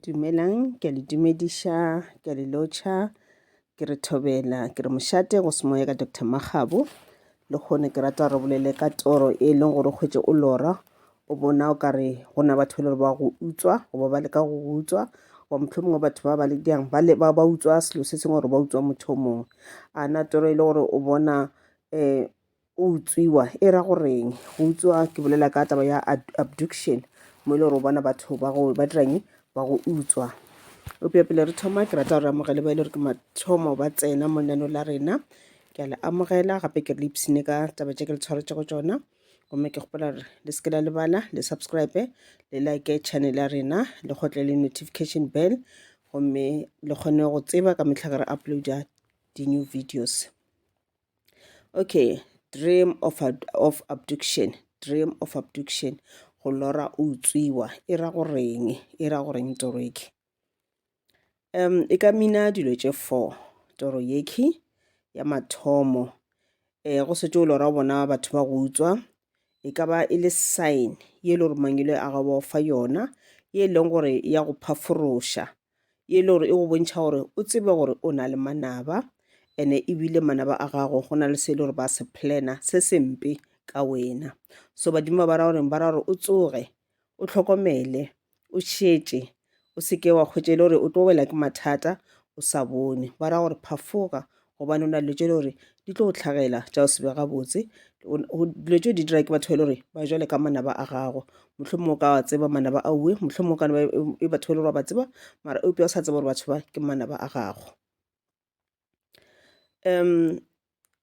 Dumelang, ke le dumedisha, ke le lotšha, ke re thobela, ke re mošate go semoya ka Dr. Magabo. Le kgone ke rata re bolele ka toro e leng gore kgwetse o lora, o bona o kare go na batho le ba go utswa, go ba le ka go utswa, wa mohlomongwe batho ba le diang ba utswa selo se sengwe gore ba utswa motho mongwe. A na toro e le gore o bona o utswiwa e ra goreng? Go utswa ke bolela ka taba ya abduction, mo e le gore o bona batho ba dirang ba go utswa. O pele re thoma ke rata gore amogele ba ile gore ke mathomo ba tsena mo lenaneo la rena. Ke a le amogela gape ke re le ipsene ka taba tse ke le tshwaretse go tsona. Gomme ke gopola re le seke la lebala le subscribe le like channel ya rena le gotle le notification bell gomme le kgone go tseba ka metlha re uploada di-new videos. Okay, dream of abduction, dream of abduction. Go lora o utswiwa e ra goreng toro eke? E ka mina dilo tše 4 toro yeki ya mathomo. Go setse o lora o bona batho ba go utswa, e ka ba e le sign ye le gore mangelo a go fa yona, ye leng gore ya go phaforoša, ye le gore e go bontšha gore o tsebe gore o na le manaba, ene ebile manaba a gago go na le se le gore ba se plana se sempe ka wena. So badimo ba ra gore o tsoge, o tlhokomele, o šetše, o seke wa kgwetše le gore o tlo wela ke mathata o sa bone. Ba ra gore phafoga gobane o na le tše le gore di tlo go tlhagela tša o se be gabotse. Dilo tšeo di dira ke batho ba le gore ba jwale ka manaba a gago, mohlomongwe o ka wa tseba manaba a ue, mohlomongwe o ka e batho ba le gore ba tseba, mara eupša o sa tseba gore batho ba ke manaba a gago.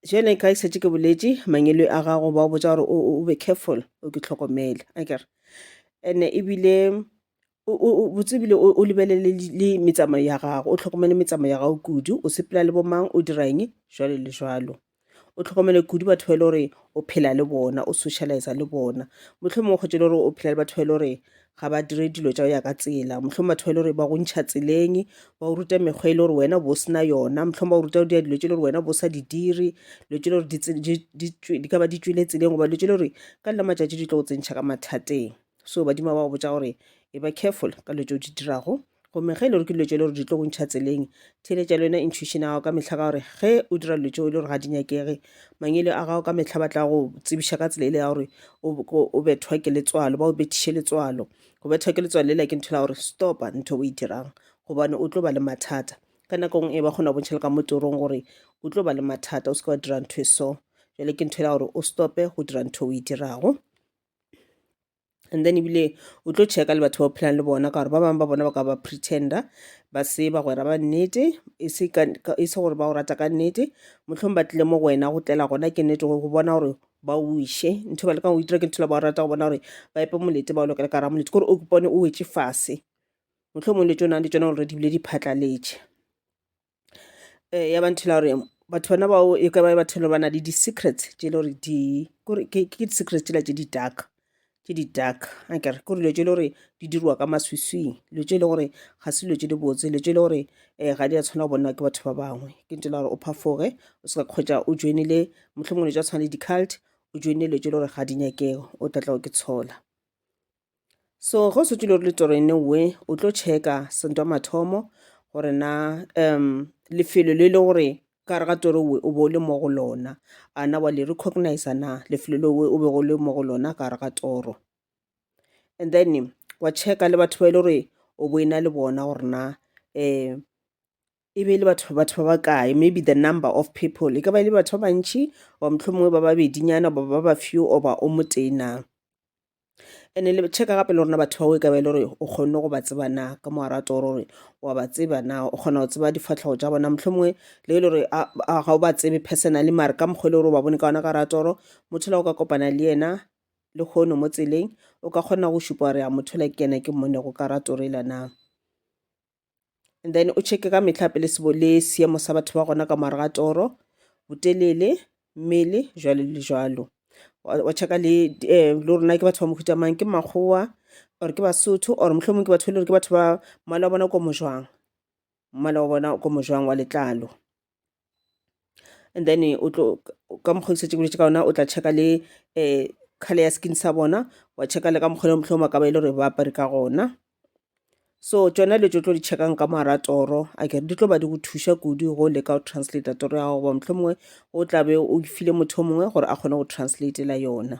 Jale ka isetše ke boletše mangelo a gago ba o botša gore o be careful, o ke tlhokomele akere, ene ebile botsebile o lebelele le metsamao ya gago, o tlhokomele metsamao ya gago kudu, o sepela le bomang, o dirang jwalo le jwalo. O tlhokomele kudu batho ba e le gore o phela le bona, o socialize le bona. Mohlomongwe kgwetše le gore o phela le batho ba e le gore ga ba dire dilo tša ya ka tsela, mohlomong batho ba e le gore ba go ntšha tseleng, ba o ruta mekgwa e le gore wena bo sena yona, mohlomong ba o ruta dilo tše le gore wena bo sa di dire, dilo tše le gore di ka ba di tswile tseleng goba dilo tše le gore ka lela matšatši di tlo go tsentšha ka mathateng. So badimo ba go botša gore e ba careful ka dilo tšeo di dirago, gomme ge e le gore ke dilo tše le gore di tlo go ntšha tseleng, theeletša le yona intuition ya gago ka mehla ka gore ge o dira dilo tšeo e le gore ga di nyakege, mangelo a gago ka mehla ba tla go tsebiša ka tsela ile ya gore o bethwa ke letswalo, ba o bethiše letswalo. Go bethwa ke letswalo lela ke ntho la gore stopa ntho o e dirang gobane o tlo ba le mathata. Ka nakong e ba kgona go bontšha le ka mo torong gore o tlo ba le mathata, o seke wa dira ntho e so. Jale ke ntho ya gore o stope go dira ntho o e dirago. And then ebile o tlo checka le batho ba o phelang le bona ka gore ba bangwe ba bona ba ka ba pretender, ba se bagwera ba nnete, e se gore ba go rata ka nnete, mohlomong ba tlile mo go wena go tlela gona ke nnete go bona gore ba o ishe. Ntho ba le ka go itira ke ntho la ba rata go bona gore ba epe molete ba o lokela ka ra molete, kore o bone o wetše fase, mohlomong le tšona le tšona gore di bile di phatlaletše. Ya ba ntho la gore batho bana bao e ka ba batho le ba na le di-secrets tše le gore ke di-secrets tšela tše di dark akere, ke dilo tše le gore di dirwa ka maswiswing, dilo tše le gore ga se dilo tše di botse, dilo tše le gore ga di a tshwana go bona ke batho ba bangwe. Ke ntho la gore o phafoge, o se ka kgwetša o joinile mohlomongwe tša tshwana le di-cult, o joinile dilo tše le gore ga di nyakege, o tlatlago ke tshola. So ge o setse le gore le toro ene nngwe o tlo checka sentwa mathomo gore na lefelo le le gore ka re ga toro o be o le mo go lona, a na wa le recognize na lefelo le o be go le mo go lona ka re ga toro. And then wa checka le batho ba e le gore o bo ena le bona gore na e be le batho ba bakae, maybe the number of people e ka ba le batho ba bantšhi wa mohlomongwe ba babedinyana ba few o ba o motee na. And le checka gape le gorena batho bao e ka ba e le gore o kgonne go ba tseba na ka mogare a toro gore wa ba tseba na, o kgona go tseba difatlhago tša bona, mohlomongwe le e le gore ga o ba tsebe personally mare ka mokgwa le gore o ba bone ka ona ka ra toro, motho la o ka kopana le yena le kgono mo tseleng o ka kgona go šupa gore ya motho la ke yena ke mmonego ka ra toro ela na. And then o checke ka mehla pele le seemo sa batho ba gona ka mogare ga toro, botelele, mmele, jwalo le jwalo. Wa checka le rona ke batho ba mohuta mang, ke makgowa or ke basotho or mohlomongwe ke batho le gore ke batho ba mmala wa bona ko mojwang, mmala wa bona ko mojwang wa letlalo. And then o tlo ka mokgwa ke setse boletše ka ona o tla checka le color ya skin sa bona, wa checka le ka mokgwa le mohlomongwe ka ba e le gore ba apare ka gona. so tsona le tlo di checkang ka mara toro a ke di tlo ba di go thuša kudu go leka go translate toro ya gago ba mohlomongwe o tlabe o file motho mongwe gore a kgone go translate la yona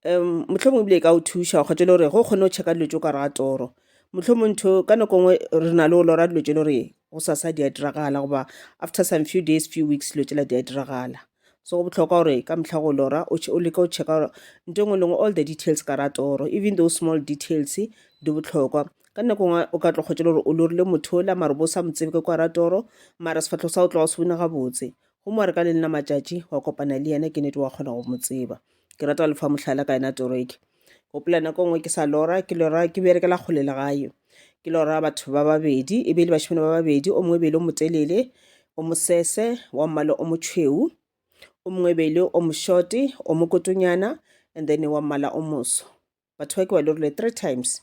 mohlomongwe bile ka o thuša kgotsa le gore go kgone go checka dilo tse ka ra toro mohlomong ntho ka nako nngwe re na le go lora dilo tse le gore go sasa di a diragala goba after some few days few weeks dilo tsela di a diragala so go botlhokwa gore ka mtlha go lora o leka go checka nto engwe lengwe all the details ka ra toro even those small details di botlhokwa ka nako nngwe o ka tlo kgotsa le gore o lorile motho ola mare bo sa motsebe ka kwa ra toro mara sefatlho sa o tla go se bone gabotse go mo re ka le nna matšatši wa kopana le yena ke nete wa kgona go mo tseba ke rata go lefa motlhala ka ena toreke go polana ko nngwe ke sa lora ke berekela kgole le gae ke lora batho ba babedi e be le bašimane ba babedi o mongwe bele o motelele o mosese wa mmala o motšhweu o mongwe bele o mošote o mokotonyana and then wa mmala o moso batho ba ke ba lorile 3 times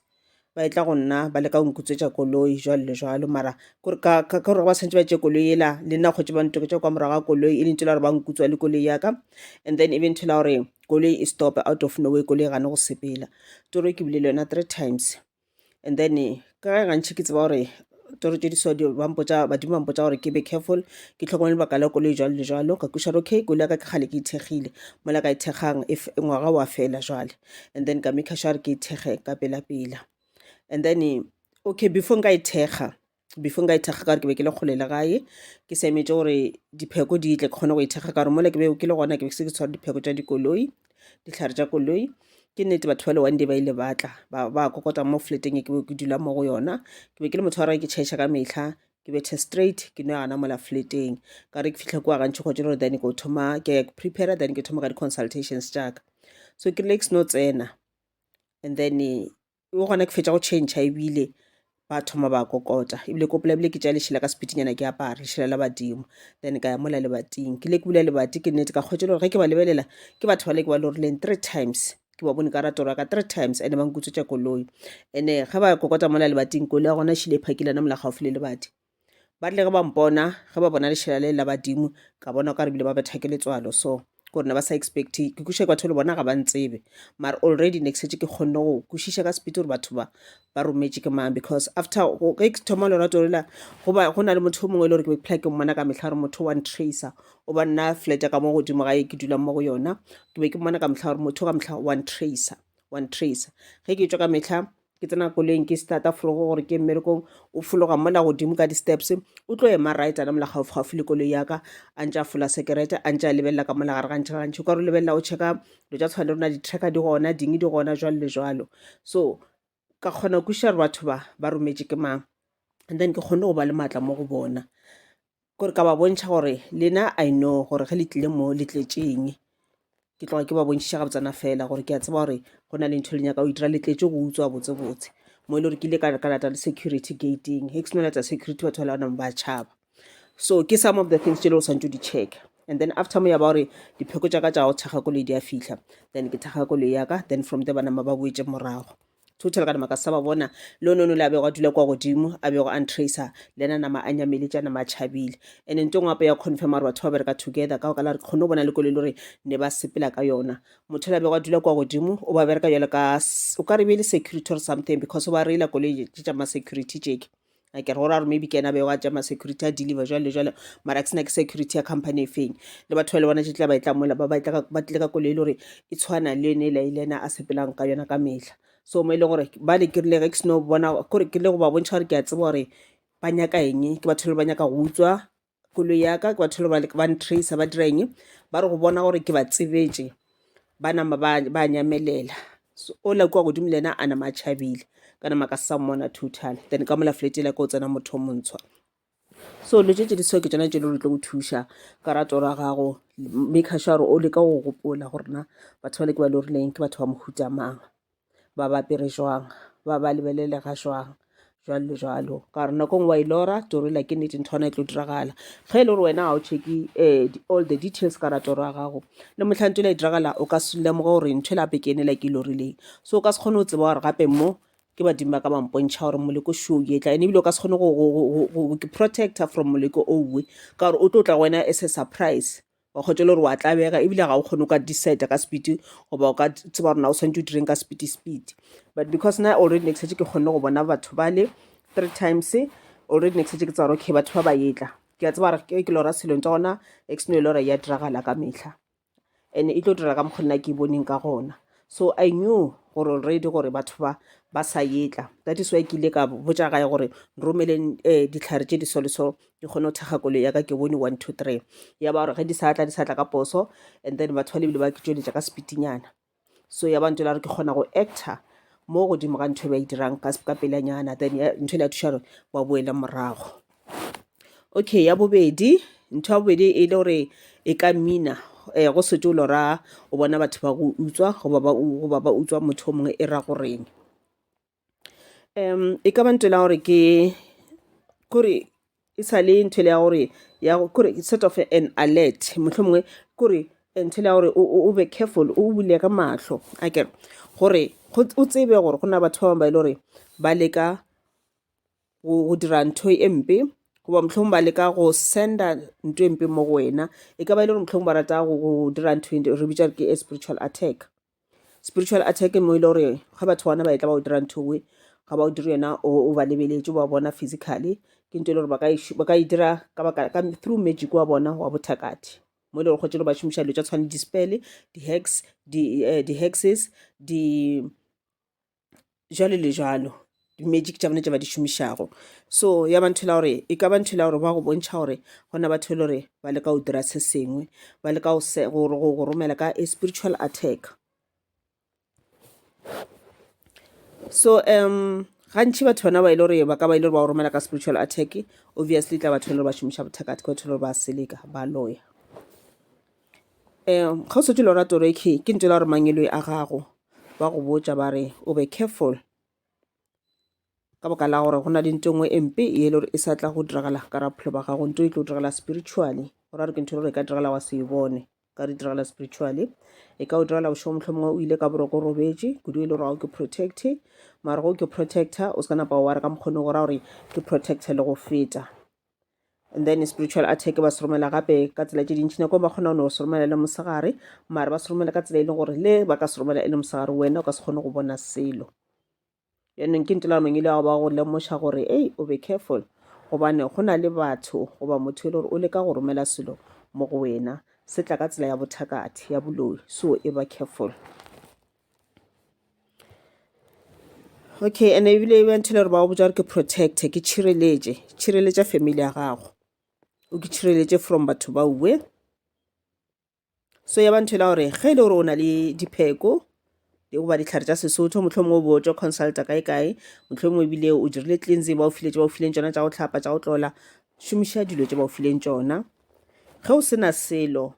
ba etla go nna ba leka go nkutswetša koloi jalo le jalo mara ka gore ba santse ba tše koloi ela le nna kgotse ba ntoketša kwa morago ga koloi e lentse la gore ba nkutswa le koloi yaka and then even thola gore koloi e stop out of nowhere koloi gane go sepela toro ke bile le yona 3 times and then ka ga gantšhi ke tseba gore toro tše diso badimo bampotša gore ke be careful ke tlhokomele lebaka la koloi jalo le jalo ka kuša okay koloi yaka ke kgale ke ithekgile mola ka ithekgang if ngwaga wa fela jale and then ka make sure ke ithekge ka pela and then okay before nka ithekga ka re ke be ke le kgole le gae ke semetse gore dipheko di itle ke kgone go ithekga ka gore mola ke be ke le gona ke be ke se ke tshwara dipheko tša dikoloi ditlhare tša koloi ke nnete batho ba le one day ba ile batla ba kokota mo flateng e ke dula mo go yona ke be ke le motho wa re ke tšhaiša ka mehla ke bethe straight ke no gana mola flateng ka re ke fitlha kwa gantšhi kgotse gore then ke prepare then ke thoma ka di-consultations tšaka so ke rile ke seno tsena and then o gona ke fetša go change ebile ba thoma ba kokota ebile kopela ebile ke tša lešhela ka sepitinyana ke apare lešhela la badimo then ka ya mola lebating ke le ke bula lebati ke nnete ka kgotse le gore ge ke ba lebelela ke batho ba le ke ba lorileng 3 times ke ba bone ka ratoro ka 3 times and ba nkutswetša koloi and ge ba kokota mola lebating koloi ya gona šhile phakilana mola gaufi le lebati ba tle ge ba mpona ge ba bona lešhela le la badimo ka bona ka re bile ba betha ke letswalo so gore na ba sa expecte ke kuša batho le bona ga ba ntsebe mara already nexetse ke kgonne go kwešiša ka sepiti gore batho ba rometše ke mang because after ge ke thoma lerato lela go na le motho o mongwe le gore ke be phela ke mmona ka mehla gore motho one tracer o ba nna flat ka mo godimo gae ke dulang mo go yona ke be ke mmona ka mehla gore motho ka mehla one tracer ge ke tswa ka mehla ke tsena koloing ke starta fologo gore ke mmerekong o fologa mola godimo ka di-steps o tlo ema right ana mola gaufi le koloi yaka a ntse a fola sekerete a ntse a lebelela ka mola gare gantši o ka re o lebelela o checka dilo tša tshwane le rona di-tracker di gona ding di gona jalo le jalo so ka kgona kuša gore batho ba rometše ke mang and then ke kgonne go ba le maatla mo go bona kore ka ba bontšha gore lena I know gore ge le tlile mo le tletšeng ke tloga ke ba bontšiša ga botsana fela gore ke a tseba gore go na le ntho le nyaka o itira letletse go utswa botsebotse mo e le gore ke ile ka lata le security gating ge ke seno lata security batho ba le ba tšhaba so ke some of the things tše le go swantse di check and then after mo ya ba gore dipheko tša ka tša go thekga koloi di a fitlha then ke thekga koloi yaka then from there banama ba boetse morago total ka nama ka sa ba bona le ono le a bego a dula kwa godimo a bego untracer le ena nama a nyameletša nama a tšhabile and nto ngwape ya confirm gore batho ba bereka together ka go ka la re kgone go bona le koloi le gore ne ba sepela ka yona motho le a bego a dula kwa godimo o ba bereka jalo ka o ka re be le security or something because o ba reila koloi tša ma-security tšeke a ke re gore a re maybe ke ena bego a tša ma-security a deliver jalo le jalo mara ke sena ke security ya company e feng le batho ba le bona tšetla ba etla mola ba tle ka koloi le gore e tshwana le ene le ena a sepelang ka yona ka mehla so mo e le gore ba le ke rile ge ke seno bona kore ke le go ba bontšha gore ke a tseba gore ba nyaka eng ke batho le ba nyaka go utswa koloi yaka ke batho le ba ntracer ba dira eng ba re go bona gore ke ba tsebetše ba nama ba nyamelela o la kwa godimo le ena a nama a tšhabile ka nama ka sa mmona total then ka mola fletela ko o tsena motho o montshwa so lo tše di so ke tsona tše le re tlo go thuša ka ratoro ya gago make sure o leka go gopola gore na batho ba le ke ba le rileng ke batho ba mohuta mang ba bapere jwang ba lebelelega jwang jwalo le jwalo ka re nako ngwe wa ilora torela ke nnete nthwana e tlo diragala ge e le gore wena ga o checke all the details ka ratoro ya gago le motlhantse la e diragala o ka se lemoga gore ntho e lape ke ene la ke ilorileng so o ka se kgone go tseba gore gape mo ke badimo ba ka bampontšha gore moleko show yetla ene ebile o ka se kgone go protector from moleko ouwe ka gore o tlo tla wena as a surprise wa kgotsa le gore wa tlabega ebile ga o kgone ka decide ka speed goba o ka tseba gore na o tshwanetse o direng ka speed but because na already next ke kgonne go bona batho ba le 3 times already next ke tsa gore okay batho ba ba yetla ke a tseba gore ke lora selong tsa gona exno lora ya diragala ka mehla and e tlo dira ka mokgonna ke boneng ka gona so I knew gore already gore batho ba sa yetla that is why ke ile ka botsa gae gore romeleng ditlhare tse di so ke kgone go thega kolo ya ka ke bone 1 2 3 ya ba gore ge di sa tla ka poso and then batho ba lebile ba ke tsweletša ka speedinyana so ya ba ntse la re ke kgona go actor mo godimo ga ntho ba e dirang ka pelanyana then ntho le ya thuša gore wa boela morago okay ya bobedi ntho ya bobedi e le gore e ka mina go setse o lora o bona batho ba go utswa goba ba utswa motho o mongwe e ra goreng e ka ba ntho la gore kore e sa le ntho le ya gore kore sort of an alert motlho mongwe kore ntho le ya gore o be careful o bule ka mahlo a kere gore o tsebe gore go na batho ba bangwe ba ile gore ba leka go dira ntho e mpe goba motlhong ba leka go senda ntho e mpe mo go wena e ka ba ile gore motlhong ba rata go dira ntho re bitsa ke a spiritual attack mo ile gore ga batho bana ba etla ba o dira ntho we ga ba o dire yena o ba lebeletse ba bona physically ke ntho le gore ba ka e dira ka through magic wa bona wa bothakati mo ile gore go tselo ba shumisha le tsa tshwane di-spell di-hexes jalo le jalo di-magic tša bone tša ba di šomišago so ya ba ntho la gore e ka ba ntho la gore ba go bontšha gore gona batho le gore ba le ka go dira se sengwe ba le ka go romela ka a spiritual attack so gantši batho bana ba ile gore ba ka ba ile gore ba go romela ka spiritual attack obviously tla batho le gore ba šomiša bothakati ka batho le gore ba seleka ba loya ga o setse lora toreke ke ntho la gore mangelo a gago ba go botša ba re o be careful ka boka la gore go na le ntho nngwe empe e le gore e sa tla go diragala ka raphelo ba gago ntho e tlo diragala spiritually go ra re ke ntho le gore e ka diragala wa se e bone ka re diragala spiritually e ka o diragala bošo motlho mongwe o ile ka boroko robetse kudu e le gore ga o ke protecte mara go ke protector o se ka napa wa re ka mokgone go ra gore ke protector le go feta and then spiritual attack ba se romela gape ka tsela tše dintšhi nako ba kgona go se romela le mosegare mara ba se romela ka tsela e leng gore le ba ka se romela e le mosegare wena o ka se kgone go bona selo yaanong ke ntho la mangele ya go ba go lemoša gore ei o be careful gobane go na le batho goba motho e le gore o leka go romela selo mo go wena se tla ka tsela ya bothakati ya boloi so e ba careful okay and ebile e bantho le gore ba go botsa gore ke protecte ke tšhireletša family ya gago o ke tšhireletše from batho ba uwe so ya bantho la gore ge e le gore o na le dipheko goba ditlhare tša sesotho motlho mongwe o botsa consulta kae motlho mongwe ebile o dirile cleansing ba o fileng tšona tša go tlhapa tša go tlola šomiša dilo tše ba o fileng tšona ge o sena selo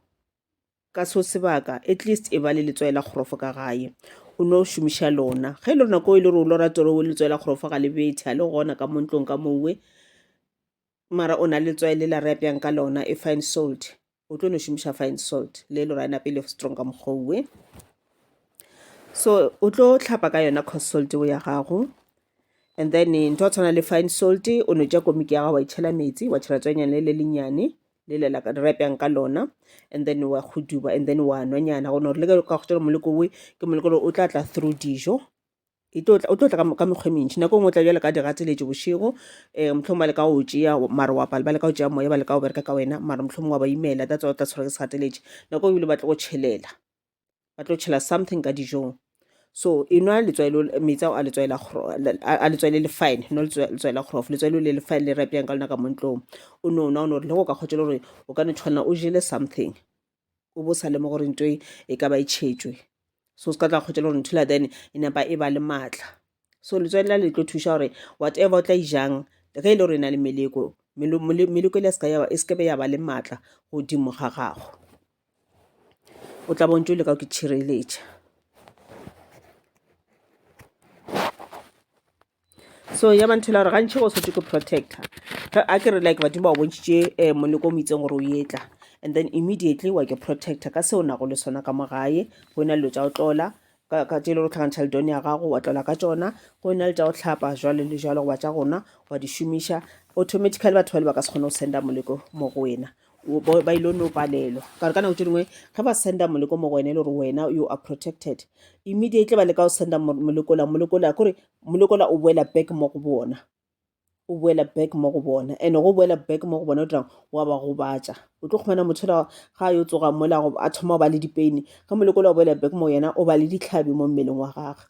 ka seo sebaka at least e ba le letswaela kgorofo ka gae o no šomiša lona ge e le rona ko e le gore o lora toro o letswaela kgorofo ga lebethe a le gona ka montlong ka mowe mara o na le letswae le la re apjang ka lona e fine salt o tlo no šomiša fine salt le le gore a nape le strong ka mokgouwe so o tlo tlhapa ka yona cost salt ya gago and then ntho tshwana le fine salt o no tša komiki ya gago wa itšhela metsi wa tšhela tswanyane le lennyane le le la repjang ka lona and then wa khuduba and then wa nwanyana go no re le ka go tšela moleko we ke moleko o tla tla through dijo o tlo tla ka mekgwe mentšhi nako ngwe o tla bjale ka digateletše bošego motlhong ba le ka go tšea mara wa pale ba le ka go tšea moya ba le ka go bereka ka wena mara motlhong wa ba imela tatsa o tla tshwara ke segateletše nako ebile ba tlo go tšhelela ba tlo tšhela something ka dijong so e nwa metsi ao a letswaele le fine no letswaele kgorofo letswaele le le fine le repjang ka lona ka montlong o no na o no re le go ka kgotšele gore o ka ne tshwana o jele something o bo sa le mo gore ntho e ka ba e tšhetšwe so se ka tla kgotšele gore ntho la then e napa e ba le maatla so letswaele la le tlo thuša gore whatever o tla ijang ge e le gore e na le meleko ele e se kebe ya ba le maatla godimo ga gago o tla bontse o le ka ke tšhireletša so ya ba nthela gore gantšhi go setse ke protector a ke re like badimo ba bontšitše moleko o moitseng gore o etla and then immediately wa ke protector ka seo nago le sona ka mo gae go ena le tša go tlola ka tše le go tlhagantšha ledone ya gago wa tlola ka tšona go ena le tša go tlhapa jwale le jwale goba tša gona wa di šomiša automatically batho ba le ba ka se kgone go senda moleko mo go wena ba ilo no palelwa ka re ka nako tse dingwe ga ba senda moleko mo go wena e le gore wena you are protected immediately ba leka go senda molekola kore molekola o boela back mo go bona o boela back mo go bona and go boela back mo go bona o dirang wa ba gobatsa o tlo khumana motho la ga yo tsoga mola go a thoma ba le dipain ga molekola o boela back mo yena o ba le ditlhabi mo mmeleng wa gagwe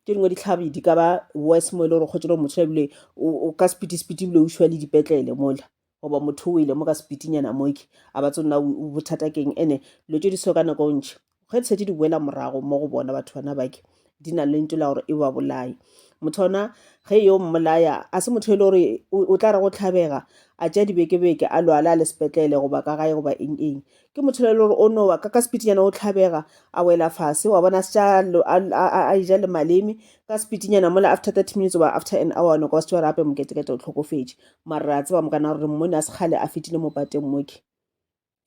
ke dingwe ditlhabi di ka ba worse mo ile gore go tsela motho ebile o ka speed bile o shwa le dipetlele mola goba motho o ile mo ka speedinyana moiki a ba tsona o bothata keng ene lo tse di so ka nako ntšhi ge di setse di boela morago mo go bona batho bana bake di na le ntwe la gore e ba bolae motho ona ge yo mmolaya a se motho e le gore o tla re go tlhabega a tšea dibeke-beke a lwala a le sepetlele goba ka gae goba eng ke motho le le gore o nowa ka speedinyana o tlhabega a wela fase wa bona a ija le maleme ka speedinyana mola after 30 minutes oba after an hour no ka se tšwa gape mokete-kete o tlhokofetše mara a tseba mokana gore mmone a se kgale a fetile mo pateng moke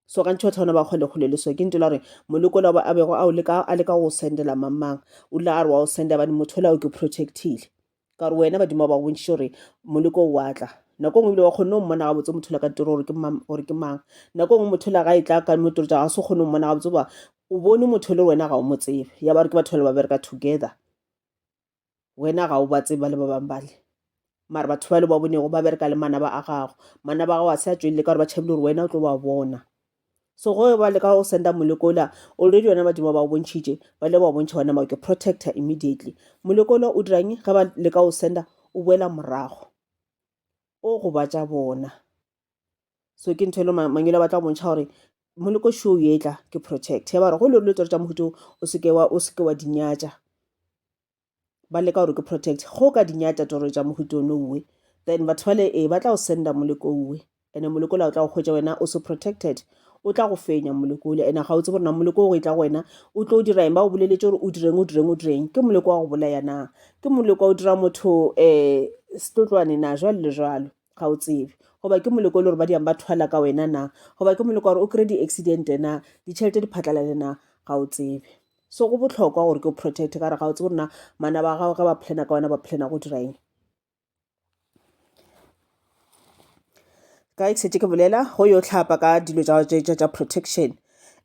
so ka ntho thona ba kgole le so ke ntwe la gore molekola a bego a leka go sendela mamang o la a re wa o senda bane motho la o ke protectile ka gore wena badimo ba bontšhe gore moleko o watla nako ngwe bile wa kgone o mmona ga botse motho la ka tiro gore ke mang nako ngwe motho la ga e tla ka motoro tša ga se kgone o mmona ga botse ba o bone motho le wena ga o mo tsebe ya ba re ke batho le ba bereka together wena ga o ba tseba le ba bang bale mara batho ba le ba bonego ba bereka le manaba a gago manaba a gago a se a tswelele ka gore ba tšhabile gore wena o tlo ba bona so go ba le ka go senda molekola already wena badimo ba o bontšhitše ba le ba bontšha wana ke protector immediately molekola o dirang ga ba le ka go senda o boela morago o go batša bona so ke ntho le mangelo ba tla bontšha gore moleko show yetla ke protect ya ba re go le tsore tša mohuto o seke wa dinyatša ba leka gore ke protect go ka dinyatša toro tša mohuto nowe then batho ba le ba tla go senda moleko owe ene molekola o tla go hwetša wena o se protected o tla go fenya molekole ene ga o tse borena moleko go e tla go wena o tlo o diraeng ba o boleletse gore o direng ke moleko wa go bolaya na ke moleko wa o dira motho setlotlwane na jwalo le jwalo ga o tsebe goba ke moleko le gore ba diang ba thwala ka wena na goba ke moleko gore o kry di-accident na ditšhelete di phatlalale na ga o tsebe so go botlhokwa gore ke o protect ka re ga o tse borena mana ba gago ga ba plana ka wena ba plana go diraeng ka setse ke bolela go yo tlhapa ka dilo tša protection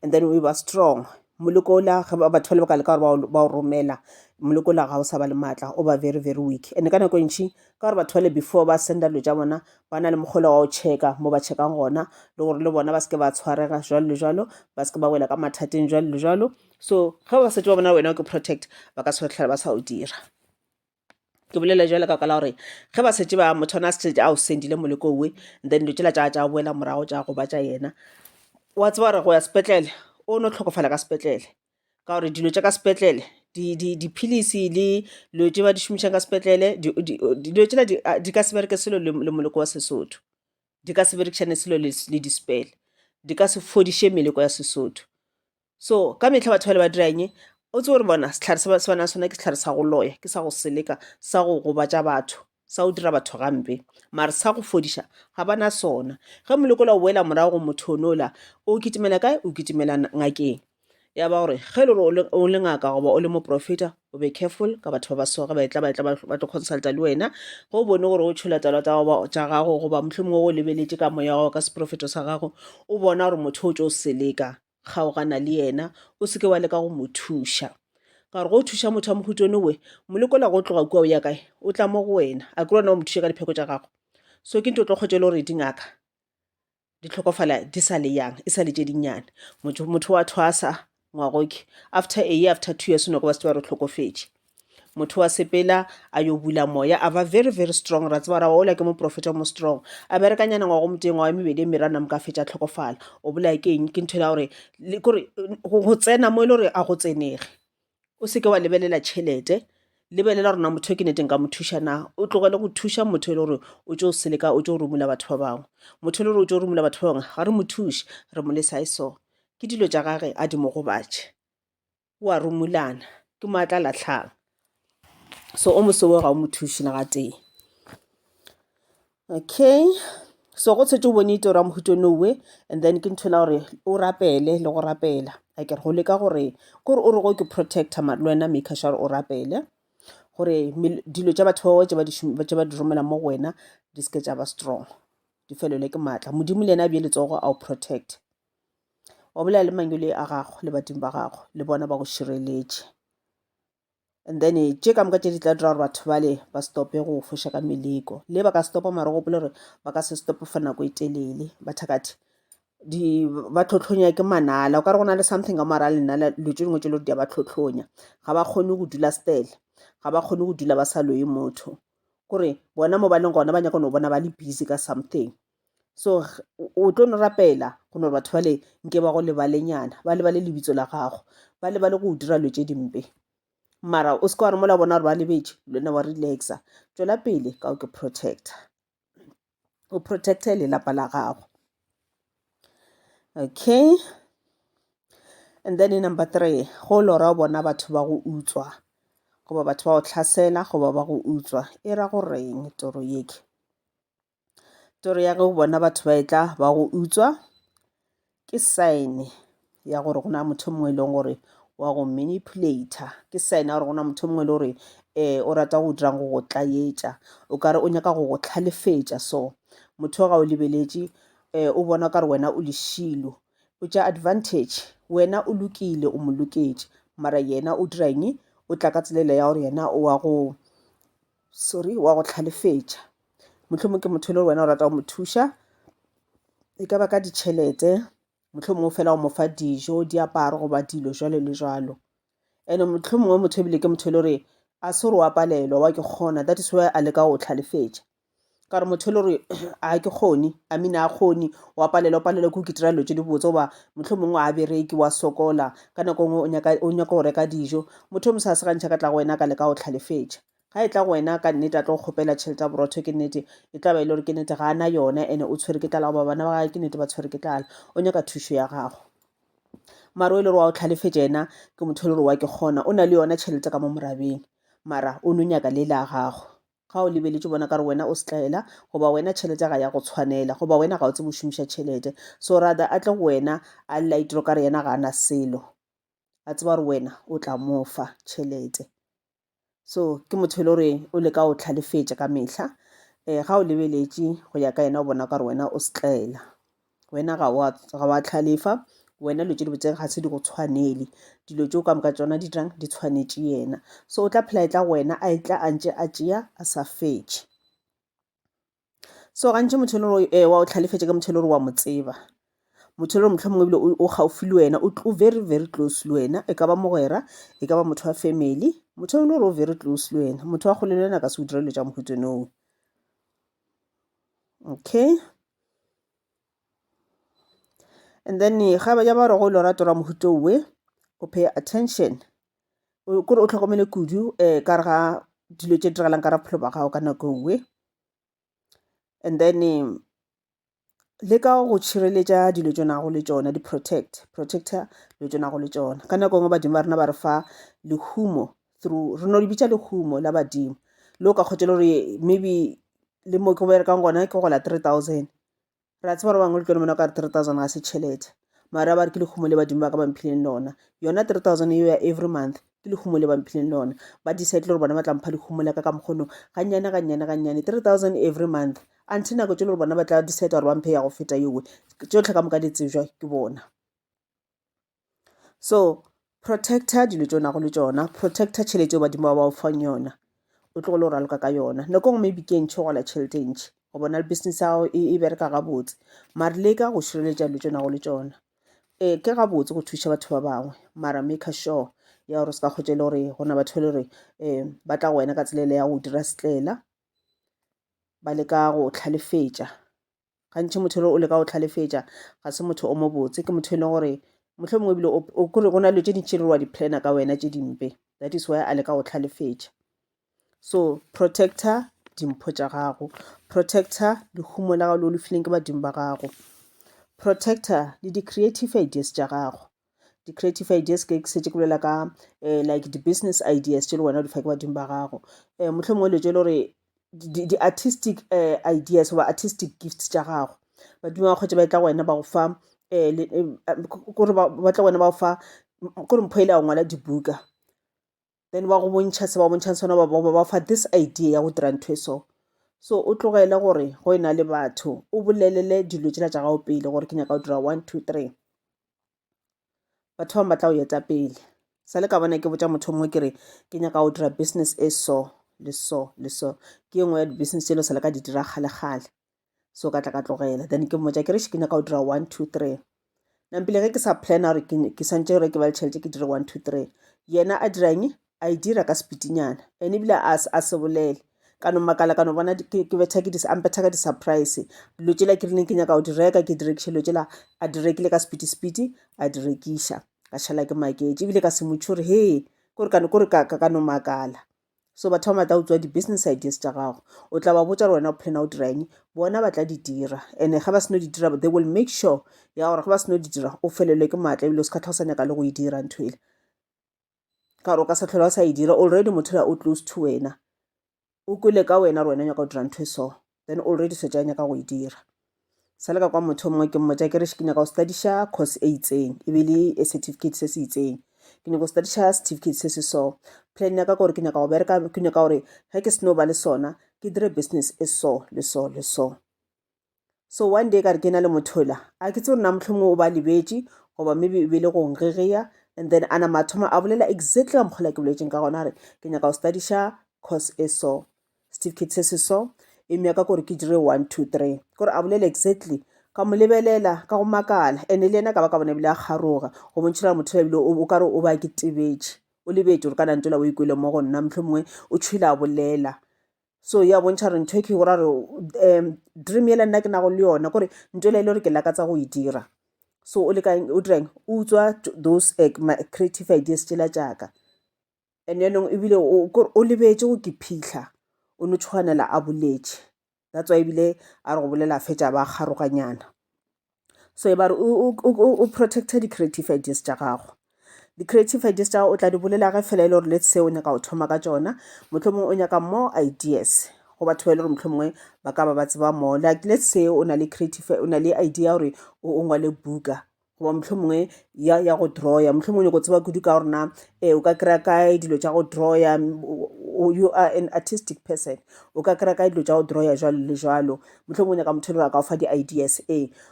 and then we were strong molekola ga batho ba le baka le ka gore ba o romela molekola ga o sa ba le maatla o ba very very weak and ka nako ntšhi ka gore batho ba le before ba senda lo tša bona ba na le mogolo wa o checka mo ba checkang gona le gore le bona ba seke ba tshwarega jwalo le jwalo ba seke ba wela ka mathateng jwalo le jwalo so ga ba setse ba bona wena ke protect ba ka se tlhela ba sa o dira ke bolela jwale ka la gore ge ba setse ba motho ona setse a o sendile moleko owe then lo tsela tša boela morago tša go ba tša yena wa tseba gore go ya sepetlele o no tlhokofala ka sepetlele ka gore dilo tša ka sepetlele dipilisi le lo tše ba di šomišang ka sepetlele dilo tšela di ka se bereke selo le moleko wa Sesotho di ka se berekišane selo le dispele di ka se fodiše meleko ya Sesotho so ka mehla batho ba le ba dirang o tse gore bona setlhare se bana sona ke setlhare sa go loya ke sa go seleka sa go gobatša batho sa go dira batho gampe mare sa go fodiša ga bana sona ge molekola o boela morago go motho onola o kitimela kae o kitimela ngakeng ya ba gore ge le gore o le ngaka goba o le mo profeta o be careful ka batho ba basoge ba tlo consulta le wena go bone gore o tšhola tala tša gago goba mohlomongwe o lebeletše ka moya gago ka seprofeto sa gago o bona gore motho o tšo o seleka kgaogana le yena o seke wa leka go mo thuša ka gore go thuša motho wa mohutone we molekola go tloga kua o ya kae o tla mo go wena a ke rona o mo thuše ka dipheko tša gago so ke nto tlo kgwetše le gore dingaka di tlhokofala di sa le yang e sa le tše dinnyane motho wa thwasa ngwagoke after a year after 2 years no ka ba se ba re tlhokofetše motho wa sepela a yo bula moya a ba very very strong ra tseba ra wa ola ke mo profeta mo strong a berekanyana ngwago moteng wa mebedi merana mo ka fetša tlhokofala o bolaya ke eng ke ntho la gore go tsena mo e le gore a go tsenege o seke wa lebelela tšhelete lebelela rona motho ke neteng ka mo thuša na o tlogele go thuša motho e le gore o tšo seleka o tšo rumula batho ba bangwe motho e le gore o tšo rumula batho ba bangwe ga re mo thuše re mo lesa e so ke dilo tša gage a di mo gobatše o a rumulana ke mo atla latlhang so o mosewe ga o mo thuše na ga teng okay so go tshetse o bone ite o ra mohuto nowe and then ke ntho la gore o rapele le go rapela a kere go leka gore o re go ke protector mare le wena make sure o rapele gore dilo tša batho ba tše ba di romela mo go wena di seke tša ba strong di felelwe ke maatla. Modimo le ena a bie letsogo a o protect. Wa bolela le mangwele a gago le badimo ba gago le bona ba go šireletše. And then tše ka moka tše di tla dira gore batho bale ba stope go foša ka meleko le ba ka stopa mara gopole gore ba ka se stope for nako e telele. Bathakati ba tlhotlhonya ke manala o ka re go na le something ka mara lenala dilo tše dingwe tše le gore di a ba tlhotlhonya ga ba kgone go dula still ga ba kgone go dula ba sa loye motho kore bona mo ba leng gona ba nyaka no bona ba le busy ka something. So o tlo no rapela go no batho bale nke ba go lebalenyana ba lebale lebitso la gago ba lebale go dira lo tše dimpe mara o se ka wa re mola bona gore ba lebetše le wena wa relaxa tšwela pele ka o ke protector o protecte lelapa la gago. Okay, and then number 3 go lora o bona batho ba go utswa goba batho ba go tlhasela goba ba go utswa e ra go reng toro yeke. Toro ya go bona batho ba etla ba go utswa ke sign ya gore go na motho mongwe e leng gore wa go manipulator ke sign ya gore go na motho mongwe le gore o rata go dirang go go tlaetša o kare o nyaka go go tlhalefetša. So motho ga o lebeletše o bona ka re wena o lešilo o tša advantage wena o lokile o mo loketše mara yena o dirang o tla ka tselela ya gore yena o wa go tlhalefetša. Mohlomong ke motho le wena o rata go mo thuša e ka ba ka ditšhelete mohlomong o fela o mo fa dijo diaparo goba dilo jwalo le jwalo and mohlomongwe motho ebile ke motho le gore a se gore wa palelwa wa ke kgona that is why a leka go tlhalefetša ka re motho le gore a ke kgone a kgone wa palelwa ko ke dira dilo tše di botse goba mohlomongwe a bereke wa sokola ka nako ngwe o nyaka go reka dijo motho o mo sa se gantšha ka tla go wena ka leka go tlhalefetša ga e tla go wena ka nnete a tlo go kgopela tšhelete ya borotho ke nnete e tla ba e le gore ke nnete ga ana yona ene o tshwere ke tlala goba bana ba gae ke nnete ba tshwere ke tlala o nyaka thušo ya gago mara o e le gore wa o tlhalefetša ena ke motho le gore wa ke kgona o na le yona tšhelete ka mo morabeng mara o no nyaka le la gago ga o lebeletše bona ka re wena o setlaela goba wena tšhelete ga ya go tshwanela goba wena ga o tsebe o šomiša tšhelete so rather a tle go wena a laitiro ka re yena ga ana selo a tseba gore wena o tla mofa tšhelete. So ke motho le gore o leka o tlhalefetša ka mehla ga o lebeletše go ya ka yena o bona ka re wena o setlaela wena ga wa tlhalefa wena dilo tše di botseng ga se di go tshwanele dilo tšeo ka moka tšona di dirang di tshwanetše yena so o tla phela e tla wena a etla a ntše a tšea a sa fetše. So gantši motho le gore wa o tlhalefetša ke motho le gore wa mo tseba motho le gore mohlomongwe ebile o gaufi le wena o very very close le wena e ka ba mogwera e ka ba motho wa family motho le gore o very close le wena motho wa kgole le wena ka se o direlo tša mohutenong. Okay, and then ga ba ja ba re go lora tora mohuto we o pay attention kore o tlhokomele kudu ka re ga dilo tše diragalang ka raphelo ba gago ka nako we and then le ka go tšhireletša dilo tšo nago le tšona di protector dilo tšo nago le tšona ka nako ngwe badimo ba rena ba re fa lehumo through re no di bitša lehumo la badimo le o ka kgotšele gore maybe le mo ke berekang gona ke gola 3000 ra tseba re bangwe le tlo mona ka re 3000 ga se tšhelete mara ba re ke lehumo le badimo ba ka ba mphileng lona yona 3000 eo ya every month ke lehumo le ba mphileng lona ba decide gore bona ba tla mpha lehumo la ka mokgono gannyane 3000 every month until nako tšo le gore bona ba tla decide gore ba mphe ya go feta yowe tšotlhe ka moka di tsebja ke bona. So protector dilo tšo nago le tšona protector tšhelete eo badimo ba ba o fang yona o tlo go le raloka ka yona nako ngwe maybe ke ntšhe gola tšhelete ntšhi go bona le business ya gago e bereka gabotse mara leka go šireletša dilo tšo nago le tšona ke gabotse go thuša batho ba bangwe mara make sure ya gore se ka kgotše le gore gona batho le gore ba tla go wena ka tselele ya go dira setlela ba leka go tlhalefetša gantši motho le o leka go tlhalefetša ga se motho o mo botse ke motho e leng gore mohlomongwe ebile o kore go na le tše dintšhi le wa di-plana ka wena tše dimpe that is why a leka go tlhalefetša. So protector dimpho tša gago protector lehumo la gago le o le fileng ke badimo ba gago protector le di-creative ideas tša gago di-creative ideas ke setse ke bolela ka like di-business ideas tše le wena o di fa ke badimo ba gago mohlomongwe le tše le gore di-artistic ideas goba artistic gifts tša gago badimo ba kgotse ba etla go wena ba go fa kore ba tla wena ba go fa kore mpho ele a go ngwala dibuka then ba go bontšha se ba bontšhang sona ba fa this idea ya go dira ntho e so so o tlogele gore go ena le batho o bolelele dilo tsela tša gago pele gore ke nyaka go dira 1 2 3 batho ba batla go etsa pele sa le ka bona ke botsa motho mongwe ke re ke nyaka go dira business e so le so le so ke engwe ya di-business tse le sa le ka di dira kgale so ka tla ka tlogela then ke mmotsa ke re ke nyaka go dira 1 2 3 nampile ge ke sa plana gore ke santse gore ke ba le tšhelete ke dire 1 2 3 yena a dirang a e dira ka speedinyana and ebile a se bolele ka no makala ka no bona ke betha ampetha ka di-surprise dilo tsela ke rileng ke nyaka go di reka ke direkiša dilo tsela a di rekile ka speedy a di rekiša ka šhala ke maketse ebile ka se motho gore he kore ka no makala so batho ba matla utswa di-business ideas tša gago o tla ba botsa gore wena o plana o dirang bona ba tla di dira and ga ba seno di dira they will make sure ya gore ga ba seno di dira o felelwe ke maatla ebile o se ka tlhaosanyaka le go e dira ntho ele ka gore o ka sa tlhola o sa e dira already motho o close to wena o kwele ka wena re wena nyaka go dira ntho e so then already se tša nyaka go e dira sa le ka kwa motho mongwe ke mmotsa ke re ke nyaka go studiša course e itseng e be le certificate se se itseng ke nyaka go studiša certificate se se so plan ya ka gore ke nyaka go bereka ke nyaka gore ga ke seno ba le sona ke dire business e so le so le so so one day ka re ke na le mothola a ke tse gore na motlhomongwe o ba lebetse goba maybe e be le go ngegeya and then ana mathomo a bolela exactly ka mokgola ke boletseng ka gona gore ke nyaka go studiša course e so certificate se se so e meaka gore ke dire 1 2 3 gore a bolela exactly ka mo lebelela ka go makala and le ena ka ba ka bona bile a kgaroga go bontšhela motho ebile o ka re o ba ke tebetse o lebetse gore ka nantola o ikwele mo go nna motlhomongwe o tshwile a bolela so ya bontšha gore ntho e ke gore dream ele nna ke nago le yona kore ntho ele gore ke lakatsa go e dira so o dirang o utswa those creative ideas tsela jaaka and yanong ebile o lebetse go ke phitlha o no tshwanela a boletse that's why ebile a re go bolela fetša ba kgaroganyana so e ba re o protecta di-creative ideas tša gago di-creative ideas tša o tla di bolela ge fela e le gore let's say o nyaka go thoma ka tsona mohlomongwe o nyaka more ideas go batho ba e le gore mohlomongwe ba ka ba tseba more like let's say o na le idea gore o ngwale buka goba mohlomongwe ya go drawya mohlomongwe o nyako tseba kudu ka gore na o ka kry-a kae dilo tša go drawya you are an artistic person o ka kry-a kae dilo tša go drawya jalo le jalo mohlomongwe o nyaka motho le gore a ka o fa di-ideas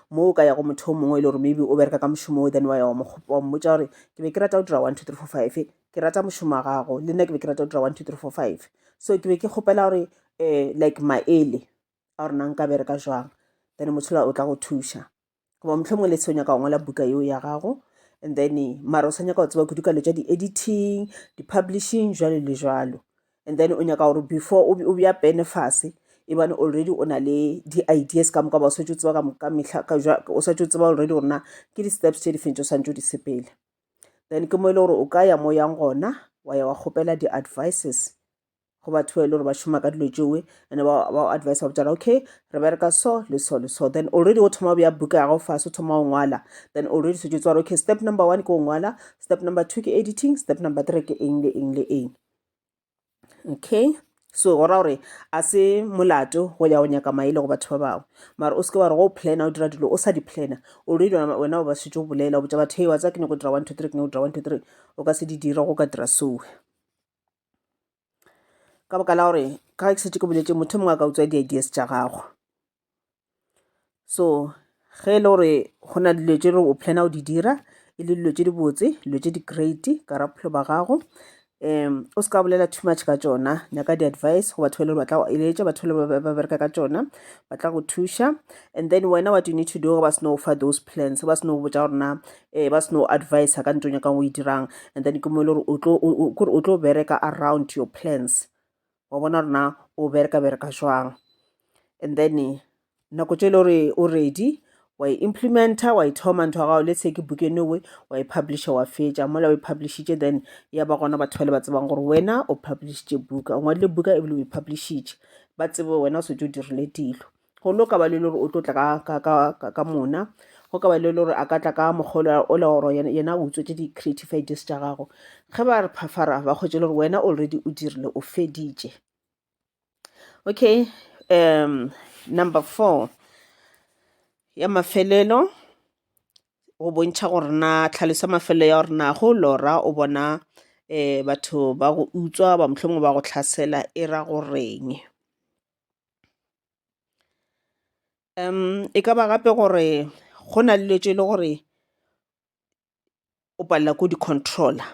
mo o ka ya go motho o mongwe e le gore maybe o bereka ka mošomo then wa mmotsa gore ke be ke rata go dira 1 2 3 4 5 ke rata mošomo wa gago le nna ke be ke rata go dira 1 2 3 4 5 so ke be ke kgopela gore like maele a gore na nka bereka jwang then motho o tla go thuša goba mohlomongwe le se o nyaka go ngola buka eo ya gago and then mara o sa nyaka go tseba kudu ka lo tša di-editing di-publishing jalo le jalo and then o nyaka gore before o bea pene fase e bane already o na le di-ideas ka moka ba o setse o tseba ka mehla o setse o tseba already gore na ke di-steps tše di fentse o santse o di sepele then ke mo e le gore o ka ya mo yang gona wa ya wa kgopela di-advices go batho ba e le gore ba šoma ka dilo tšewe and ba advice ba botšala okay re bereka so le so le so then already o thoma bea buka ya go fase o thoma o ngwala then already setse o tswa okay step number 1 ke o ngwala step number 2 ke editing step number 3 ke eng le eng le eng okay so gora gore a se molato go ya go nyaka maele go batho ba bangwe mara o seke wa re go plana o dira dilo o sa di plana already wena o ba setse o bolela o botsa batho hey wa tsa ke nyako dira 1 2 3 ke nyako dira 1 2 3 o ka se di dira go ka dira sowe ka baka la gore ka ke setse ke boletse motho mongwe a ka utswa di-ideas tša gago so ge e le gore go na dilo tse re o plana o di dira e le dilo tse di botse dilo tse di great ka raphelo ba gago o se ka bolela too much ka tsona nyaka di-advice go batho ba le batla go eletša batho le ba bereka ka tsona ba tla go thuša and then wena what you need to do ba seno fa those plans ba seno botsa gore na ba seno advice ka ntho nyakang o e dirang and then ke mo le gore o tlo bereka around your plans wa bona gore na o bereka jwang and then nako tše le gore o ready wa implementa wa ithoma ntho ya gago let's say ke buka enowe wa e publisha wa fetša mola o e publishitše then ya ba gona batho ba le ba tsebang gore wena o publishitše buka o ngwadile buka ebile o e publishitše ba tsebe wena o setse o dirile dilo go lo ka ba le gore o tlo tla ka mona go ka ba le gore a ka tla ka mogolo o le gore yena o utswetse di-creative ideas tša gago ge ba re phafara ba kgwetse le gore wena already o dirile o feditše okay number 4 ya mafelelo go bontšha gore na tlhalosa mafelelo ya gore na go lora o bona batho ba go utswa ba mohlomongwe ba go tlhasela e ra goreng e ka ba gape gore go na le dilo tse e le gore o palela ko di-controller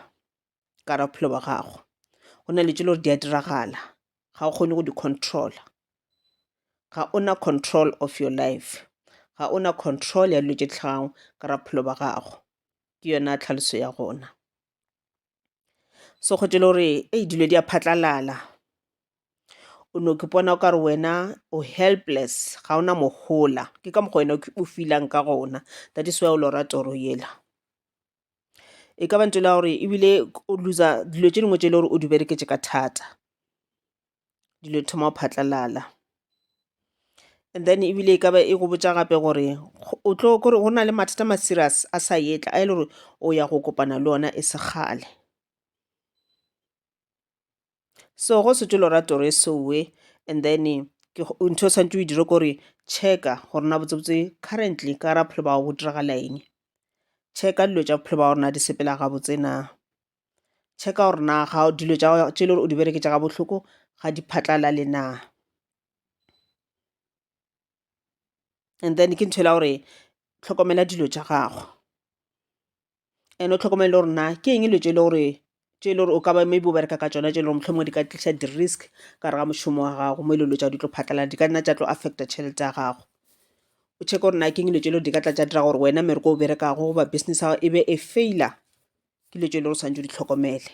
ka ra bophelo ba gago, go na le tse e le gore di a diragala ga o kgone go di-controller, ga o na control of your life, ga o na control ya dilo tse tlhagang ka ra bophelo ba gago. Ke yona tlhaloso ya gona. So go tse le gore dilo di a phatlalala, o no ke bona o kare wena o helpless, ga ona mogola, ke ka mokgwa wena o feelang ka gona. That is why o lora toro yela. E ka ba ntela gore ebile o loser dilo tse dingwe tse e le gore o di bereketse ka thata, dilo thoma o phatlalala. And then ebile e ka ba e go botsa gape gore o tlo kore go na le mathata ma serious a sa etla a e le gore o ya go kopana le ona e se gale. So go setse lora toro e sewe, and then ntho o santse o e dire kore checka gore na botsebotse currently ka ra bophelo ba go diragala eng, checka dilo tsa bophelo ba gore na di sepela ga botse na, checka gore na ga dilo tse e le gore o di bereketsa ga botlhoko ga di phatlalale na. And then ke ntho ela gore tlhokomela dilo tsa gago, and o tlhokomele gore na ke eng dilo tse e le gore o ka ba maybe o bereka ka tsona tse e le gore motlhomongwe di ka tlisa di-risk ka re ga mošomo wa gago mo e lelo tsa di tlo phatlalala, di ka nna tsa tlo affecta tšhelete ya gago. O check gore na ke eng dilo tse e le gore di ka tla tsa dira gore wena mmereko o berekang goba business ya gago e be e faila, ke dilo tse e le gore santse o di tlhokomele.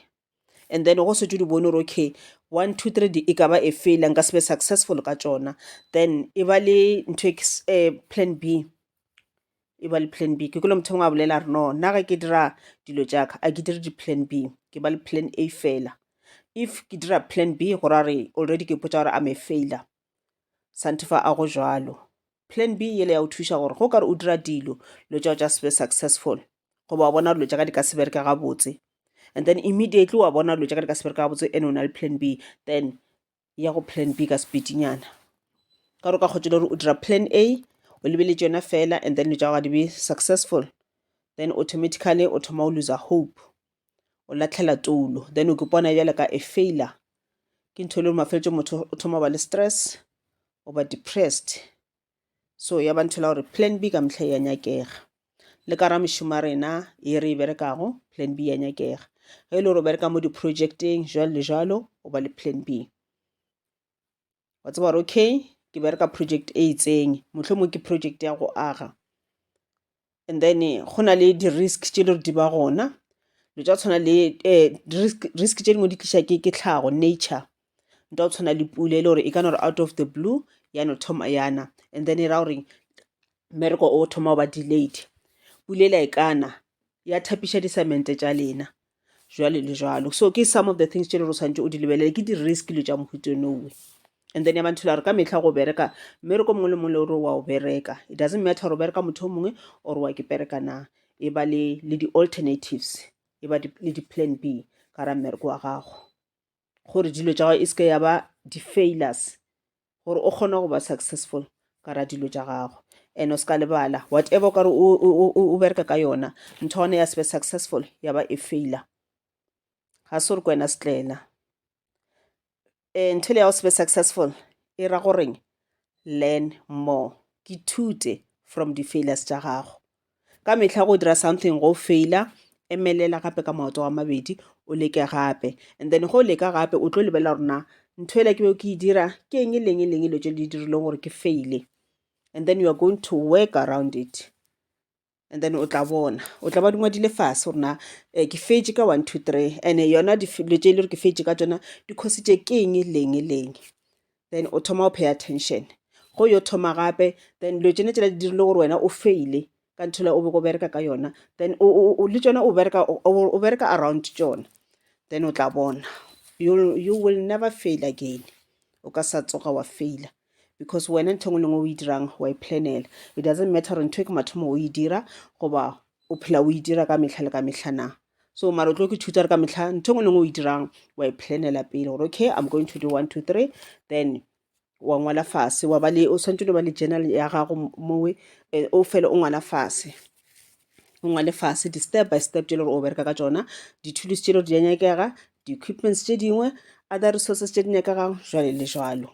And then go setse di bone gore okay 1 2 3 e ka ba e faila nka se be successful ka tsona, then e ba le ntho plan B, e ba le plan B. Ke kole motho mongwe a bolela re no nna ga ke dira dilo jaaka a ke dire di-plan B, ke ba le plan A fela. If ke dira plan B go ra re already ke potsa gore I'm a failure, santefa a go jalo. Plan B ele ya o thuša gore go kare o dira dilo tša just be successful, goba wa bona dilo tša ka di ka se bereke ga botse, and then immediately wa bona dilo tša ka di ka se bereke ga botse and o na le plan B, then ya go plan B ka speedinyana. Ka gore ka kgotse le gore o dira plan A o lebeletse yona fela, and then dilo tša go ga di be successful, then automatically o thoma o loser hope, o latlhela toulo, then o kepona bjale ka e failure. Ke ntho e le gore mafeletse motho o thoma ba le stress, o ba depressed. So ya ba nthola gore plan B ka mehla ya nyakega, le ka ra mešomo rena e re e berekago plan B ya nyakega. Ge e le gore o bereka mo di-projecteng jalo le jalo o ba le plan B, wa tseba gore okay ke bereka project e itseng, mohlomongwe ke project ya go aga, and then go na le di-risk tše e le gore di ba gona, dilo tša tshwana le risk tše dingwe di tliša ke tlhago nature, nto tshwana le pula e le gore e ka na gore out of the blue ya no thoma yana, and then e ra gore mmereko o thoma o ba delayed, pula ela e kana ya thapiša di-cement tša lena jwale le jwalo. So ke some of the things tše le gore o swantse o di lebelele, ke di-risk le tša mohuto nowe. And then ya banthola gore ka mehla go bereka mmereko mongwe le mongwe le gore wa o bereka, it doesn't matter gore o bereka motho o mongwe or wa ke bereka na, e ba le di-alternatives, e ba le di-plan B ka ra mmereko wa gago, gore dilo tša gago e seke ya ba di-failures, gore o kgone go ba successful ka ra dilo tša gago. And o ska lebala whatever o kare o bereka ka yona, ntho gone ya se be successful ya ba e faila, ga se gore ko wena setlela. Ntho le ya go se be successful e ra goreng learn more, ke thute from di-failures tša gago. Ka mehla go dira something go faila, emelela gape ka maoto a mabedi o leke gape, and then go leka gape o tlo lebelela gore na ntho ele ke be ke e dira ke eng ilo tše di dirileng gore ke faile, and then you are going to work around it, and then o tla bona o tla ba dingwadile fase gore na ke fetse ka 1 2 3, and yona dilo tše e le gore ke fetse ka tsona di cositše ke eng, then o thoma o pay attention go yo thoma gape, then dilo tsene tsela di dirile gore wena o faile ka ntho le o be go bereka ka yona, then le tsona o bereka around tsona, then o tla bona you will never fail again, o ka sa tsoga wa faila, because wena ntho ngwe le ngwe o e dirang wa e planela. It doesn't matter ntho e ke mathomo o e dira goba o phela o e dira ka mehla le ka mehla na. So mara o tlo ke thuta re ka mehla ntho ngwe le ngwe o e dirang wa e planela pele gore okay I'm going to do 1 2 3, then wa ngwala fase, wa ba le o swantse le ba le journal ya gago mowe o fele o ngwala fase, o ngwale fase di-step by step tše le gore o bereka ka tsona, di-tools tše le gore di a nyakega, di-equipments tše dingwe, other resources tše di nyakagang jwale le jwalo.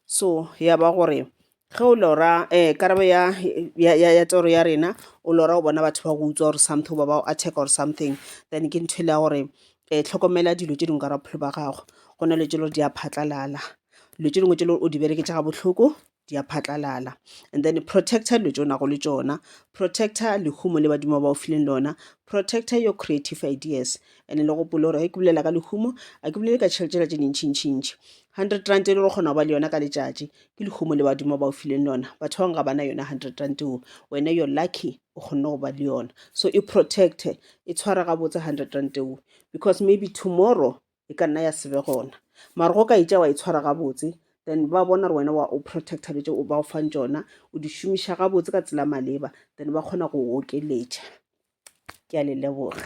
So ya ba gore ge o lora karabo ya toro ya rena o lora o bona batho ba go utswa gore something ba ba attack or something, then ke ntho ya gore tlhokomela dilo tse dingwe ka ra bophelo ba gago. Go na le tse di a phatlalala, dilo tse dingwe tse o di bereketsa ga botlhoko di a phatlalala. And then protector dilo tse o nago le tsona, protector lehumo le badimo ba o fileng lona, protector your creative ideas. And le go polo gore ke bolela ka lehumo a ke bolele ka tšhelete tse dintšhi. 100 rand e le go kgona go ba le yona ka letšatši ke lehumo le badimo ba o fileng lona. Batho ba bangwe ga bana yona 100 rand eo, wena you're lucky o kgonne go ba le yona. So e protecte, e tshwara ga botse 100 rand eo, because maybe tomorrow e ka nna ya sebe gona, mara go ka itša wa e tshwara ga botse, then ba bona gore wena wa o protecta le tše o ba o fang tšona, o di šomiša ga botse ka tsela maleba, then ba kgona go okeletša. Ke a le leboga.